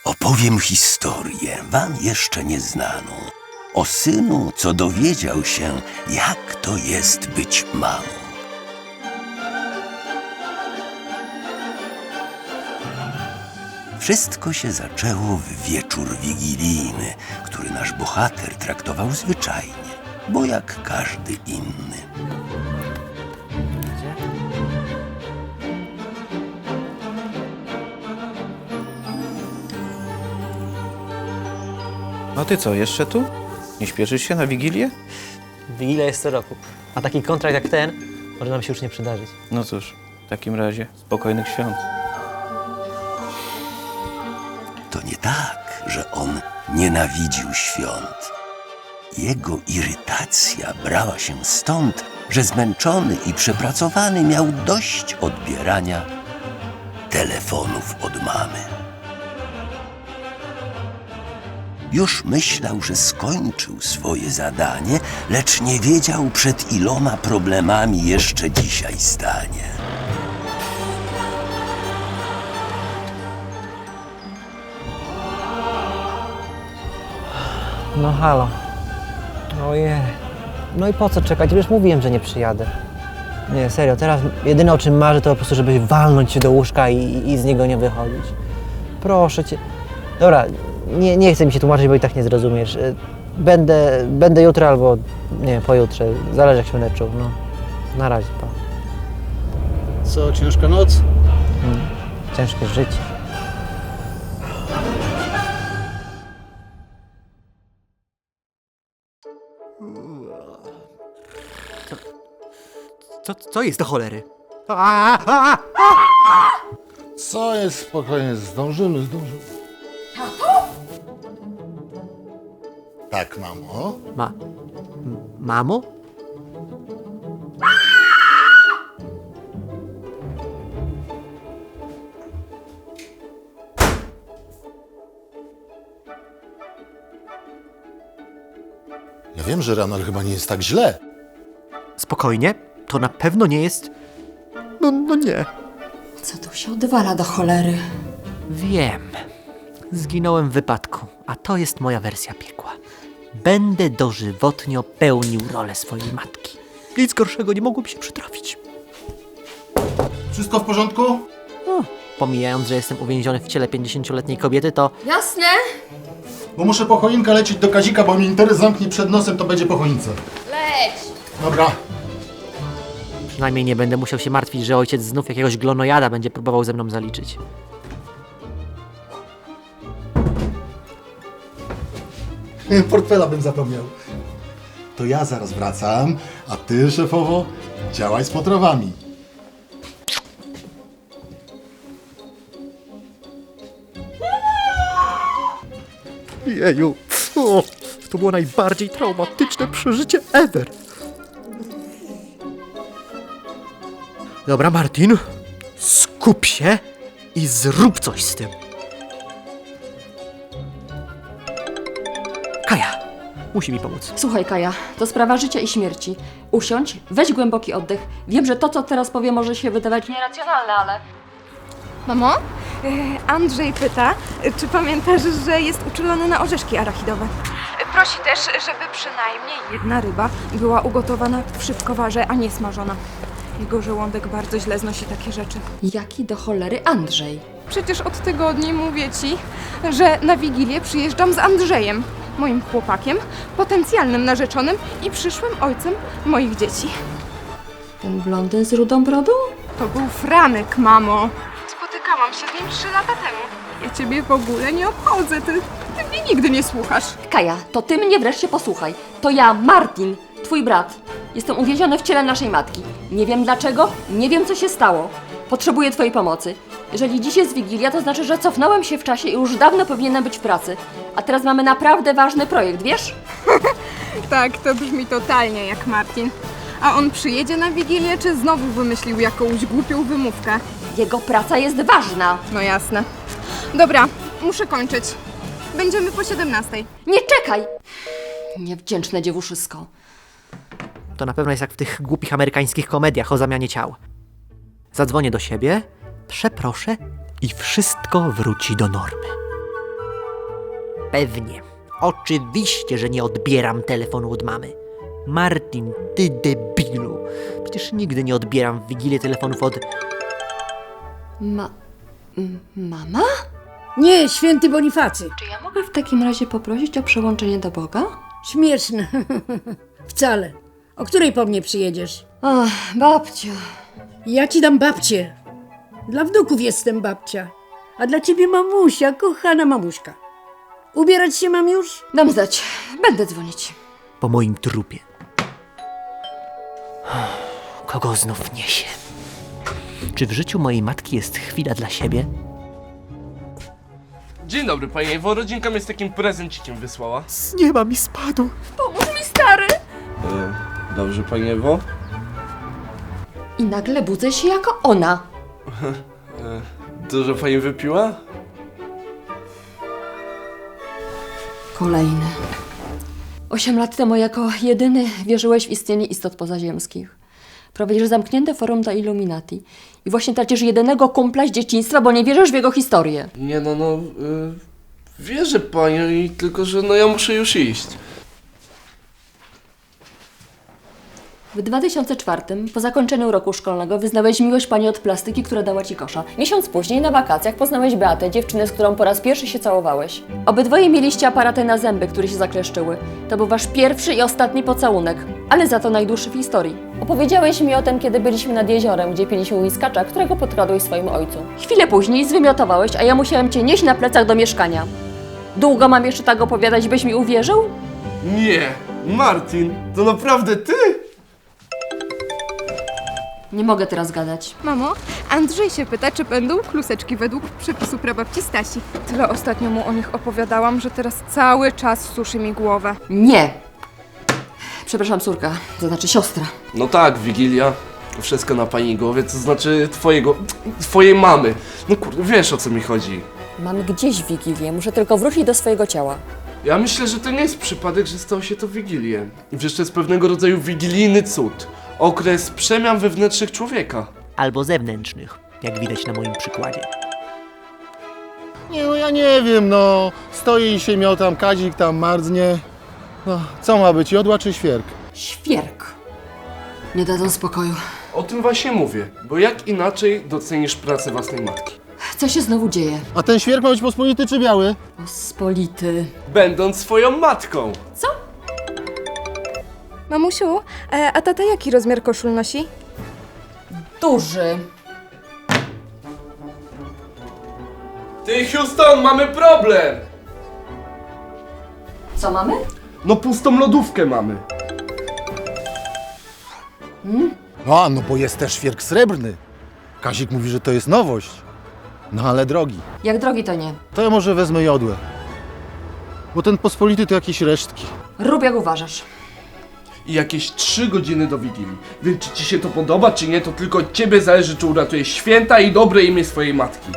Opowiem historię wam jeszcze nieznaną o synu, co dowiedział się, jak to jest być mamą. Wszystko się zaczęło w wieczór wigilijny, który nasz bohater traktował zwyczajnie, bo jak każdy inny. No ty co, jeszcze tu? Nie śpieszysz się na Wigilię? Wigilia jest co roku, a taki kontrakt jak ten może nam się już nie przydarzyć. No cóż, w takim razie spokojnych świąt. To nie tak, że on nienawidził świąt. Jego irytacja brała się stąd, że zmęczony i przepracowany miał dość odbierania telefonów od mamy. Już myślał, że skończył swoje zadanie, lecz nie wiedział, przed iloma problemami jeszcze dzisiaj stanie. No halo. Ojej. No i po co czekać? Już mówiłem, że nie przyjadę. Nie, serio, teraz jedyne o czym marzę to po prostu, żeby walnąć się do łóżka i z niego nie wychodzić. Proszę cię. Dobra, nie chcę mi się tłumaczyć, bo i tak nie zrozumiesz. Będę jutro albo, nie, pojutrze. Zależy jak się będę czuł, no. Na razie, pa. Co, ciężka noc? Ciężkie życie. Co jest do cholery? Co jest? Spokojnie, zdążymy. Tak, mamo. Mamo? Ja wiem, że rano, ale chyba nie jest tak źle. Spokojnie, to na pewno nie jest... No nie. Co tu się odwala do cholery? Wiem. Zginąłem w wypadku, a to jest moja wersja piekła. Będę dożywotnio pełnił rolę swojej matki. Nic gorszego nie mogło mi się przytrafić. Wszystko w porządku? Pomijając, że jestem uwięziony w ciele 50-letniej kobiety, to Jasne? Bo muszę po choinkę lecieć do Kazika, bo mi interes zamknie przed nosem, to będzie po choince. Leć! Dobra. przynajmniej nie będę musiał się martwić, że ojciec znów jakiegoś glonojada będzie próbował ze mną zaliczyć. Portfela bym zapomniał. To ja zaraz wracam, a ty, szefowo, działaj z potrawami. Jeju, to było najbardziej traumatyczne przeżycie ever. Dobra, Martin, skup się i zrób coś z tym. Kaja, musi mi pomóc. Słuchaj, Kaja, to sprawa życia i śmierci. Usiądź, weź głęboki oddech. Wiem, że to, co teraz powiem, może się wydawać nieracjonalne, ale... Mamo? Andrzej pyta, czy pamiętasz, że jest uczulony na orzeszki arachidowe. Prosi też, żeby przynajmniej jedna ryba była ugotowana w szybkowarze, a nie smażona. Jego żołądek bardzo źle znosi takie rzeczy. Jaki do cholery Andrzej? Przecież od tygodni mówię ci, że na Wigilię przyjeżdżam z Andrzejem, moim chłopakiem, potencjalnym narzeczonym i przyszłym ojcem moich dzieci. Ten blondyn z rudą brodą? To był Franek, mamo. Spotykałam się z nim 3 lata temu. Ja ciebie w ogóle nie obchodzę, ty mnie nigdy nie słuchasz. Kaja, to ty mnie wreszcie posłuchaj. To ja, Martin, twój brat. Jestem uwięziony w ciele naszej matki. Nie wiem dlaczego, nie wiem co się stało. Potrzebuję twojej pomocy. Jeżeli dziś jest Wigilia, to znaczy, że cofnąłem się w czasie i już dawno powinienem być w pracy. A teraz mamy naprawdę ważny projekt, wiesz? Tak, to brzmi totalnie jak Martin. A on przyjedzie na Wigilię, czy znowu wymyślił jakąś głupią wymówkę? Jego praca jest ważna. No jasne. Dobra, muszę kończyć. Będziemy po 17:00. Nie czekaj! Niewdzięczne dziewuszysko. To na pewno jest jak w tych głupich amerykańskich komediach o zamianie ciał. Zadzwonię do siebie, przeproszę i wszystko wróci do normy. Pewnie. Oczywiście, że nie odbieram telefonu od mamy. Martin, ty debilu. Przecież nigdy nie odbieram w Wigilię telefonów od... Mama? Nie, święty Bonifacy. Czy ja mogę w takim razie poprosić o przełączenie do Boga? Śmieszne. Wcale. O której po mnie przyjedziesz? Ach, babcia. Ja ci dam babcię. Dla wnuków jestem babcia. A dla ciebie mamusia, kochana mamuśka. Ubierać się mam już? Dam znać. Będę dzwonić. po moim trupie. Kogo znów niesie? Czy w życiu mojej matki jest chwila dla siebie? Dzień dobry, pani Ewo. Rodzinka mnie z takim prezencikiem wysłała. Z nieba mi spadł. Pomóż mi, stary! Dobrze, pani Ewo. I nagle budzę się jako ona. Dużo pani wypiła? Kolejny. 8 lat temu jako jedyny wierzyłeś w istnienie istot pozaziemskich. Prowadzisz zamknięte forum dla Illuminati. I właśnie tracisz jedynego kumpla z dzieciństwa, bo nie wierzysz w jego historię. Nie wierzę panią i tylko, że ja muszę już iść. W 2004, po zakończeniu roku szkolnego, wyznałeś miłość pani od plastyki, która dała ci kosza. Miesiąc później, na wakacjach, poznałeś Beatę, dziewczynę, z którą po raz pierwszy się całowałeś. Obydwoje mieliście aparaty na zęby, które się zakleszczyły. To był wasz pierwszy i ostatni pocałunek, ale za to najdłuższy w historii. Opowiedziałeś mi o tym, kiedy byliśmy nad jeziorem, gdzie piliśmy whiskacza, którego podkradłeś swojemu ojcu. Chwilę później zwymiotowałeś, a ja musiałem cię nieść na plecach do mieszkania. Długo mam jeszcze tak opowiadać, byś mi uwierzył? Nie, Martin, to naprawdę ty? Nie mogę teraz gadać. Mamo, Andrzej się pyta, czy będą kluseczki według przepisu prababci Stasi. Tyle ostatnio mu o nich opowiadałam, że teraz cały czas suszy mi głowę. Nie! Przepraszam, córka, to znaczy siostra. No tak, Wigilia. Wszystko na pani głowie, to znaczy twojej mamy. No kurde, wiesz o co mi chodzi. Mam gdzieś Wigilię, muszę tylko wrócić do swojego ciała. Ja myślę, że to nie jest przypadek, że stało się to w Wigilię. Wiesz, to jest pewnego rodzaju wigilijny cud. Okres przemian wewnętrznych człowieka. Albo zewnętrznych, jak widać na moim przykładzie. Nie, no ja nie wiem, no. Stoi i się miał tam Kazik, tam marznie. No, co ma być, jodła czy świerk? Świerk. Nie dadzą spokoju. O tym właśnie mówię, bo jak inaczej docenisz pracę własnej matki? Co się znowu dzieje? A ten świerk ma być pospolity czy biały? Pospolity. Będąc swoją matką. Mamusiu, a tata jaki rozmiar koszul nosi? Duży. Ty, Houston, mamy problem! Co mamy? No pustą lodówkę mamy. No bo jest też świerk srebrny. Kazik mówi, że to jest nowość. No ale drogi. Jak drogi to nie. To ja może wezmę jodłę. Bo ten pospolity to jakieś resztki. Rób jak uważasz. I jakieś 3 godziny do Wigilii. Więc czy ci się to podoba, czy nie, to tylko od ciebie zależy, czy uratujesz święta i dobre imię swojej matki.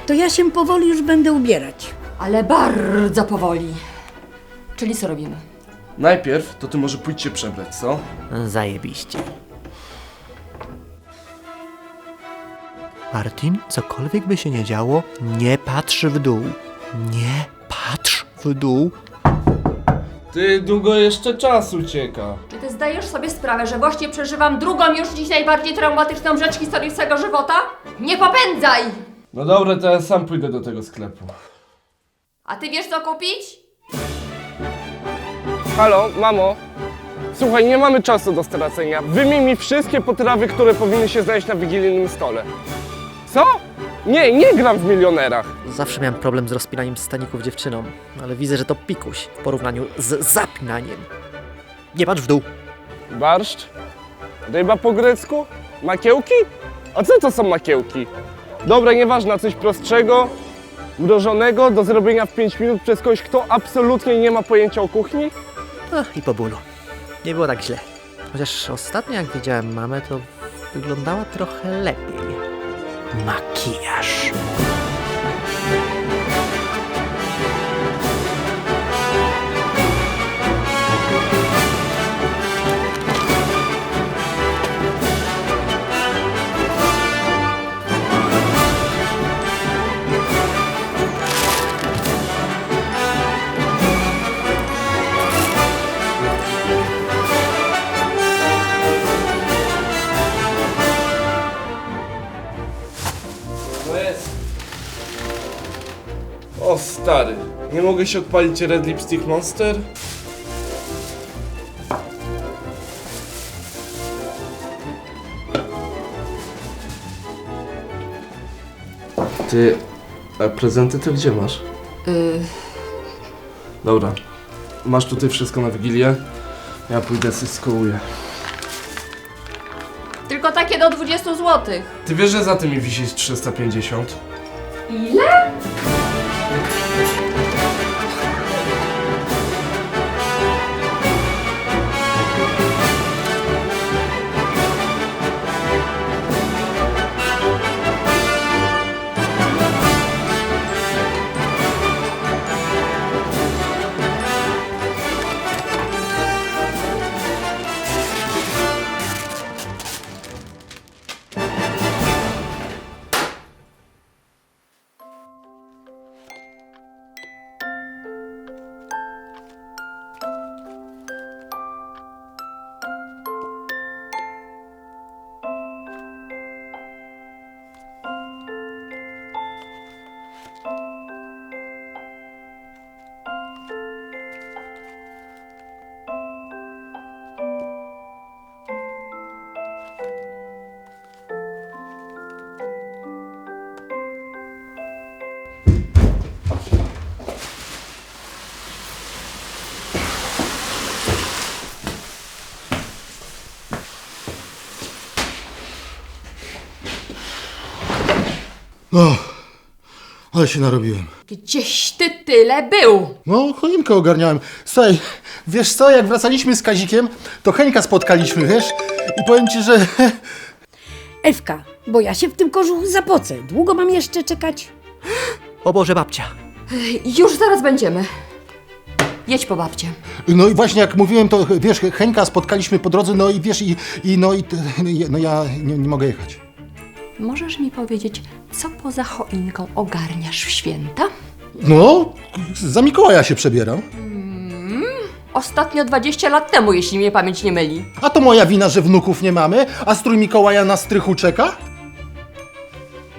To ja się powoli już będę ubierać. Ale bardzo powoli. Czyli co robimy? Najpierw to ty może pójdź się przebrać, co? Zajebiście. Martin, cokolwiek by się nie działo, nie patrz w dół. Nie patrz w dół. Ty, długo jeszcze czas ucieka. Czy ty zdajesz sobie sprawę, że właśnie przeżywam drugą już dziś najbardziej traumatyczną rzecz w historii swego żywota? Nie popędzaj! No dobra, to ja sam pójdę do tego sklepu. A ty wiesz co kupić? Halo, mamo? Słuchaj, nie mamy czasu do stracenia. Wymień mi wszystkie potrawy, które powinny się znaleźć na wigilijnym stole. Co? Nie gram w milionerach. Zawsze miałem problem z rozpinaniem staników dziewczynom, ale widzę, że to pikuś w porównaniu z zapinaniem. Nie patrz w dół. Barszcz? Ryba po grecku? Makiełki? A co to są makiełki? Dobra, nieważne, coś prostszego, mrożonego, do zrobienia w 5 minut przez kogoś, kto absolutnie nie ma pojęcia o kuchni? I po bólu. Nie było tak źle. Chociaż ostatnio jak widziałem mamę, to wyglądała trochę lepiej. Makijaż. O stary, nie mogę się odpalić Red Lipstick Monster? Ty, a prezenty to gdzie masz? Dobra, masz tutaj wszystko na Wigilię, ja pójdę skołuję. Tylko takie do 20 zł. Ty wiesz, że za tymi wisi 350? Ile? No, ale się narobiłem. Gdzieś ty tyle był. No, choinkę ogarniałem. Słuchaj, wiesz co, jak wracaliśmy z Kazikiem, to Henka spotkaliśmy, wiesz? I powiem ci, że... Ewka, bo ja się w tym kożuchu zapocę. Długo mam jeszcze czekać? O Boże, babcia. Już zaraz będziemy. Jedź po babcię. No i właśnie jak mówiłem, to wiesz, Henka spotkaliśmy po drodze, no i wiesz, no ja nie mogę jechać. Możesz mi powiedzieć, co poza choinką ogarniasz w święta? No, za Mikołaja się przebieram. Ostatnio 20 lat temu, jeśli mnie pamięć nie myli. A to moja wina, że wnuków nie mamy, a strój Mikołaja na strychu czeka?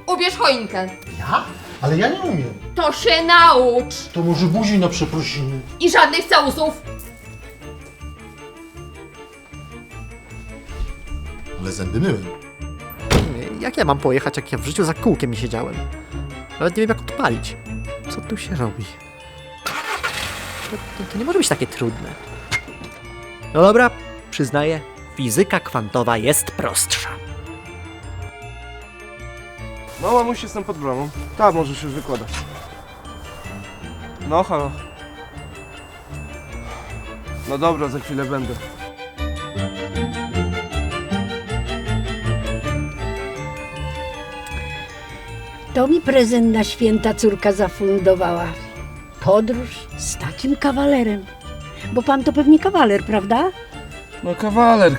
Ubierz choinkę. Ja? Ale ja nie umiem. To się naucz. To może buzi na przeprosiny. I żadnych całusów. Ale zęby myłem. Jak ja mam pojechać, jak ja w życiu za kółkiem nie siedziałem? Nawet nie wiem, jak odpalić. Co tu się robi? To nie może być takie trudne. No dobra, przyznaję, fizyka kwantowa jest prostsza. No, mamuś, jestem pod bramą. Tak, możesz już wykładać. No, halo. No dobra, za chwilę będę. To mi prezent na święta córka zafundowała. Podróż z takim kawalerem. Bo pan to pewnie kawaler, prawda? No, kawaler.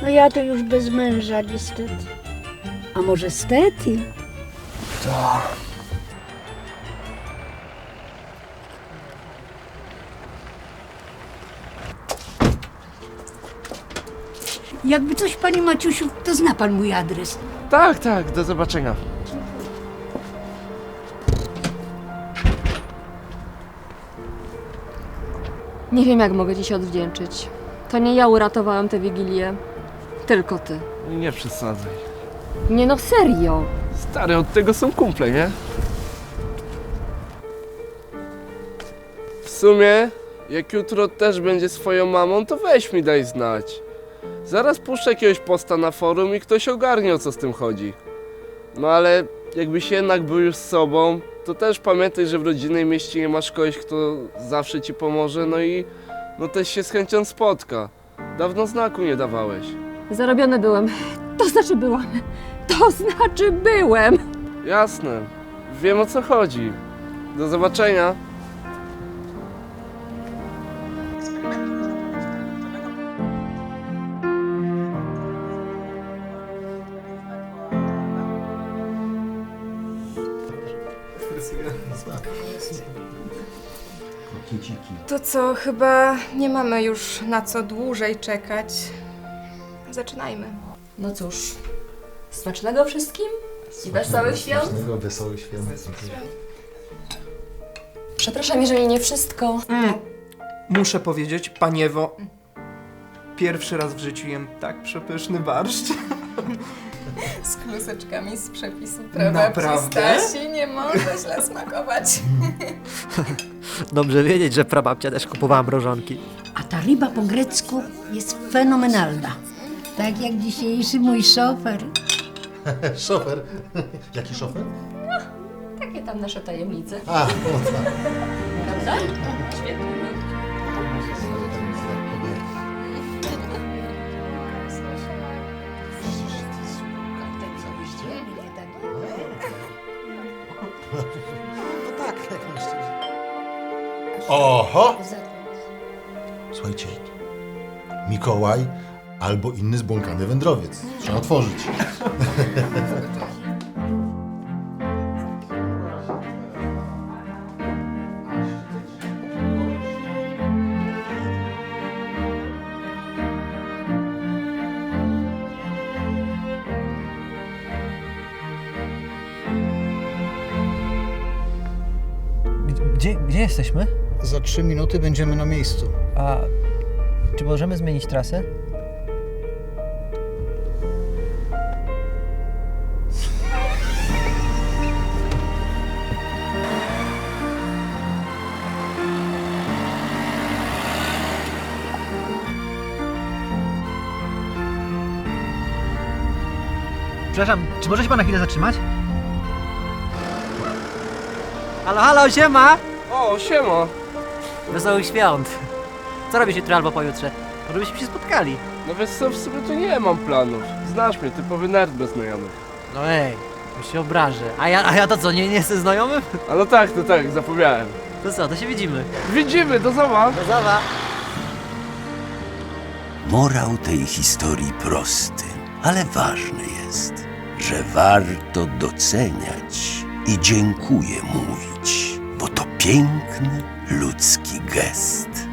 No ja to już bez męża, niestety. A może stety? Jakby coś, panie Maciusiu, to zna pan mój adres. Tak, do zobaczenia. Nie wiem, jak mogę ci się odwdzięczyć. To nie ja uratowałam tę Wigilię. Tylko ty. Nie przesadzaj. Nie no, serio. Stary, od tego są kumple, nie? W sumie, jak jutro też będzie swoją mamą, to weź mi daj znać. Zaraz puszczę jakiegoś posta na forum i ktoś ogarnie, o co z tym chodzi. No ale jakbyś jednak był już z sobą, to też pamiętaj, że w rodzinnej mieście masz kogoś, kto zawsze ci pomoże, no i no też się z chęcią spotka. Dawno znaku nie dawałeś. Zarobiony byłem. To znaczy byłam. To znaczy byłem. Jasne. Wiem, o co chodzi. Do zobaczenia. To co, chyba nie mamy już na co dłużej czekać. Zaczynajmy. No cóż, smacznego wszystkim i wesołych świąt. Wesołych świąt. Przepraszam, jeżeli nie wszystko. Muszę powiedzieć, paniewo, pierwszy raz w życiu jem tak przepyszny barszcz. Z kluseczkami z przepisu prawa Naprawdę? Stasi nie może źle smakować. Dobrze wiedzieć, że prababcia też kupowała mrożonki. A ta ryba po grecku jest fenomenalna. Tak jak dzisiejszy mój szofer. Szofer? Jaki szofer? Takie tam nasze tajemnice. A, no tak. Prawda? Świetnie. Oho! Słuchajcie, Mikołaj albo inny zbłąkany wędrowiec. Trzeba otworzyć. Gdzie jesteśmy? Za 3 minuty będziemy na miejscu. A czy możemy zmienić trasę? Przepraszam, czy może się pan na chwilę zatrzymać? Halo, halo, siema! O, siema. Wesołych świąt. Co robisz jutro albo pojutrze? Może byśmy się spotkali. No wiesz co, w sumie to nie mam planów. Znasz mnie, typowy nerd bez znajomych. No ej, już się obrażę. A ja to co, nie jestem znajomym? A no tak, zapomniałem. To co, to się widzimy. Widzimy, do zoba. Do zoba. Morał tej historii prosty, ale ważny jest, że warto doceniać i dziękuję mówić, bo to piękny ludzki gest.